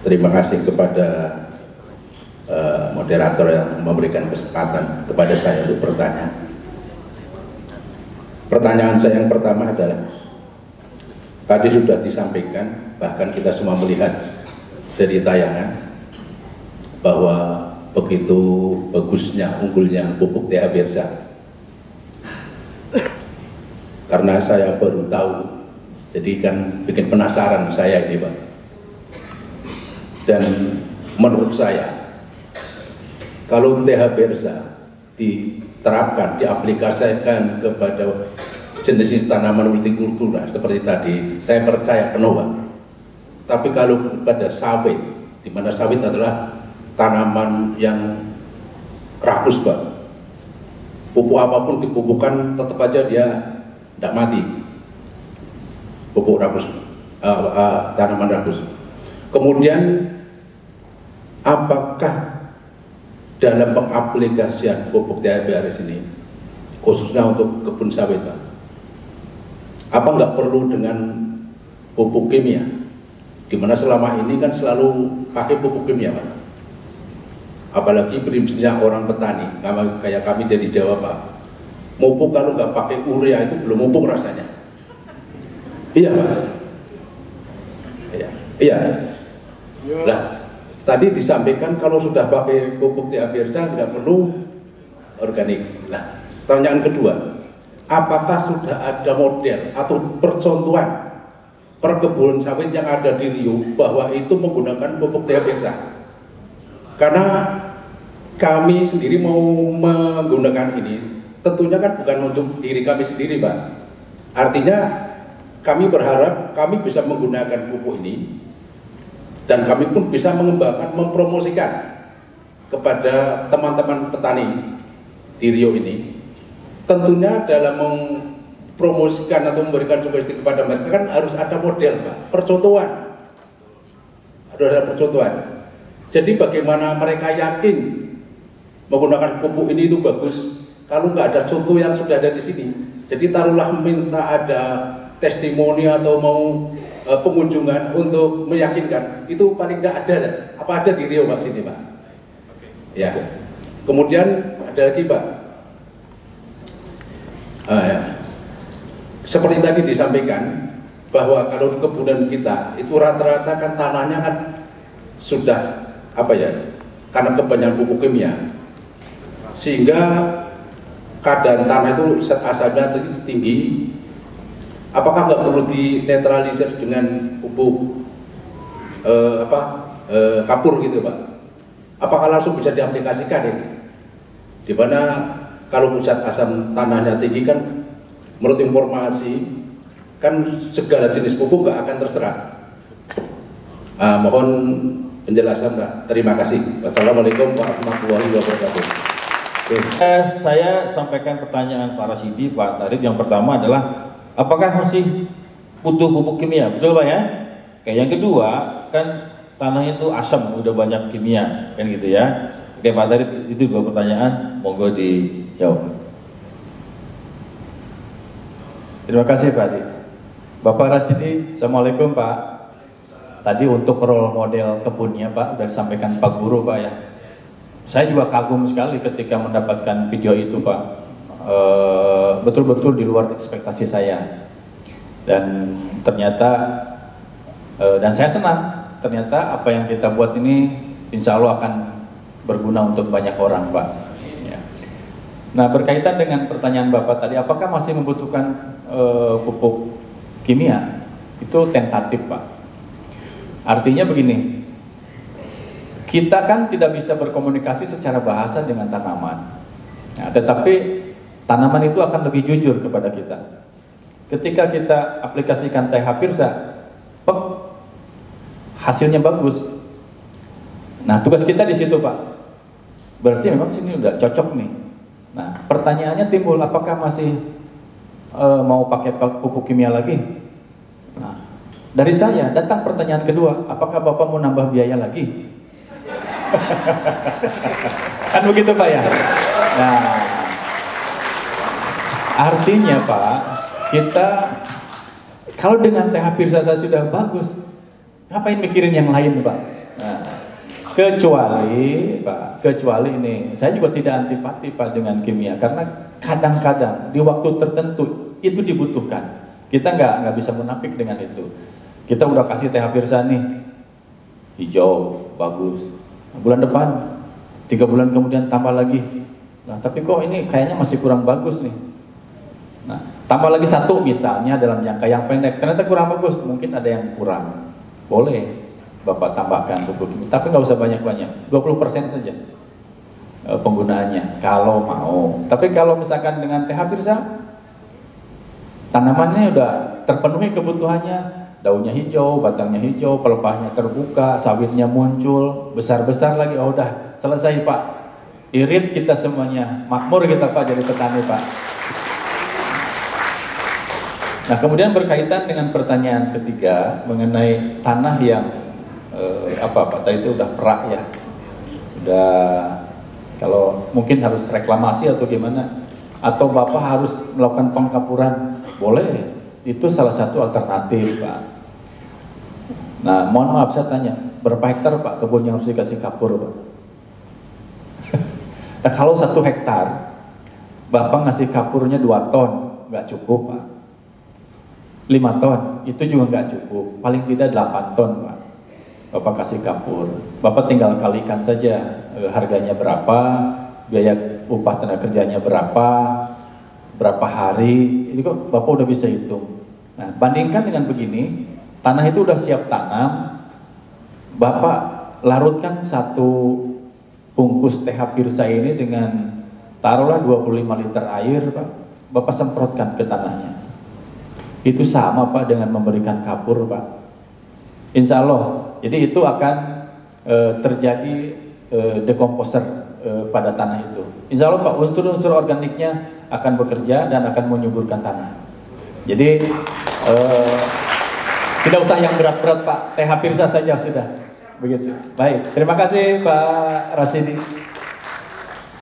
Terima kasih kepada moderator yang memberikan kesempatan kepada saya untuk bertanya. Pertanyaan saya yang pertama adalah, tadi sudah disampaikan, bahkan kita semua melihat dari tayangan, bahwa begitu bagusnya, unggulnya pupuk TH Birsa. Karena saya baru tahu, jadi kan bikin penasaran saya ini Pak. Dan menurut saya, kalau TH Birsa diterapkan, diaplikasikan kepada jenis tanaman multikultura seperti tadi, saya percaya penuh Pak. Tapi kalau kepada sawit, di mana sawit adalah tanaman yang rakus Pak, pupuk apapun dipupukkan tetap aja dia tidak mati, pupuk rakus, tanaman rakus. Kemudian apakah dalam pengaplikasian pupuk THBRS ini, khususnya untuk kebun sawit Pak, apa nggak perlu dengan pupuk kimia? Dimana selama ini kan selalu pakai pupuk kimia Pak. Apalagi prinsipnya orang petani, kayak kami dari Jawa Pak, pupuk kalau nggak pakai urea itu belum pupuk rasanya. Iya Pak. Iya. Lah, tadi disampaikan kalau sudah pakai pupuk TH Birsa nggak perlu organik. Nah, pertanyaan kedua, apakah sudah ada model atau percontohan perkebunan sawit yang ada di Riau bahwa itu menggunakan pupuk TH Birsa? Karena kami sendiri mau menggunakan ini, tentunya kan bukan untuk diri kami sendiri Pak. Artinya kami berharap kami bisa menggunakan pupuk ini, dan kami pun bisa mengembangkan, mempromosikan kepada teman-teman petani di Riau ini. Tentunya dalam mempromosikan atau memberikan sugesti kepada mereka kan harus ada model Pak, percontohan. Harus ada percontohan. Jadi bagaimana mereka yakin menggunakan pupuk ini itu bagus kalau nggak ada contoh yang sudah ada di sini. Jadi taruhlah minta ada testimoni atau mau pengunjungan untuk meyakinkan, itu paling tidak ada. Apa ada di Riau Pak sini Pak? Ya. Kemudian ada lagi Pak, ya. Seperti tadi disampaikan bahwa kalau kebunan kita itu rata-rata kan tanahnya kan sudah apa ya, karena kebanyakan pupuk kimia, sehingga keadaan tanah itu zat asamnya tinggi. Apakah nggak perlu dinetralisir dengan pupuk kapur gitu Pak? Apakah langsung bisa diaplikasikan ini? Dimana kalau zat asam tanahnya tinggi kan, menurut informasi kan segala jenis pupuk nggak akan terserap. Mohon penjelasan Pak. Terima kasih. Wassalamualaikum warahmatullahi wabarakatuh. Saya sampaikan pertanyaan Pak Rasidi, Pak Tarif. Yang pertama adalah, apakah masih butuh pupuk kimia? Betul Pak ya? Oke, yang kedua, kan tanah itu asam, udah banyak kimia, kan gitu ya. Oke Pak Tarif, itu dua pertanyaan, monggo dijawab. Terima kasih Pak Adi. Bapak Rasidi, Assalamualaikum Pak. Tadi untuk role model kebunnya Pak, sudah disampaikan Pak Guru Pak ya. Saya juga kagum sekali ketika mendapatkan video itu Pak. Betul-betul di luar ekspektasi saya. Dan ternyata, dan saya senang, ternyata apa yang kita buat ini insya Allah akan berguna untuk banyak orang Pak. Ya. Nah, berkaitan dengan pertanyaan Bapak tadi, apakah masih membutuhkan pupuk kimia? Itu tentatif Pak. Artinya begini, kita kan tidak bisa berkomunikasi secara bahasa dengan tanaman. Nah, tetapi tanaman itu akan lebih jujur kepada kita. Ketika kita aplikasikan TH Birsa, hasilnya bagus. Nah, tugas kita di situ Pak. Berarti memang sini udah cocok nih. Nah, pertanyaannya timbul, apakah masih mau pakai pupuk kimia lagi? Nah, dari saya datang pertanyaan kedua, apakah Bapak mau nambah biaya lagi? Kan begitu Pak ya? Nah, artinya Pak, kita kalau dengan TH Birsa sudah bagus, ngapain mikirin yang lain Pak? Nah, kecuali ini, saya juga tidak antipati Pak dengan kimia, karena kadang-kadang di waktu tertentu itu dibutuhkan. Kita nggak bisa munafik dengan itu. Kita udah kasih TH Pirsa nih, hijau, bagus. Bulan depan, 3 bulan kemudian tambah lagi. Nah, tapi kok ini kayaknya masih kurang bagus nih. Nah, tambah lagi 1 misalnya dalam jangka yang pendek, ternyata kurang bagus, mungkin ada yang kurang. Boleh Bapak tambahkan pupuk kimia, tapi nggak usah banyak-banyak, 20% saja penggunaannya kalau mau. Tapi kalau misalkan dengan TH Pirsa, tanamannya udah terpenuhi kebutuhannya, daunnya hijau, batangnya hijau, pelepahnya terbuka, sawitnya muncul, besar-besar lagi, oh udah selesai Pak. Irit kita semuanya, makmur kita Pak jadi petani Pak. Nah, kemudian berkaitan dengan pertanyaan ketiga mengenai tanah yang Pak tadi itu udah perak ya, udah kalau mungkin harus reklamasi atau gimana, atau Bapak harus melakukan pengkapuran, boleh, itu salah satu alternatif Pak. Nah, mohon maaf saya tanya, berapa hektar Pak kebun yang harus dikasih kapur Pak? Nah, kalau 1 hektar Bapak ngasih kapurnya 2 ton, nggak cukup Pak. 5 ton, itu juga nggak cukup, paling tidak 8 ton Pak. Bapak kasih kapur, Bapak tinggal kalikan saja harganya berapa, biaya upah tenaga kerjanya berapa hari, itu kok Bapak udah bisa hitung. Nah, bandingkan dengan begini, tanah itu udah siap tanam, Bapak larutkan 1 bungkus TH Pirsa ini dengan taruhlah 25 liter air Pak, Bapak semprotkan ke tanahnya. Itu sama Pak dengan memberikan kapur Pak. Insya Allah, jadi itu akan terjadi dekomposer pada tanah itu. Insya Allah Pak, unsur-unsur organiknya akan bekerja dan akan menyuburkan tanah. Jadi tidak usah yang berat-berat Pak, TH Pirsa saja sudah. Begitu. Baik, terima kasih Pak Rasidi.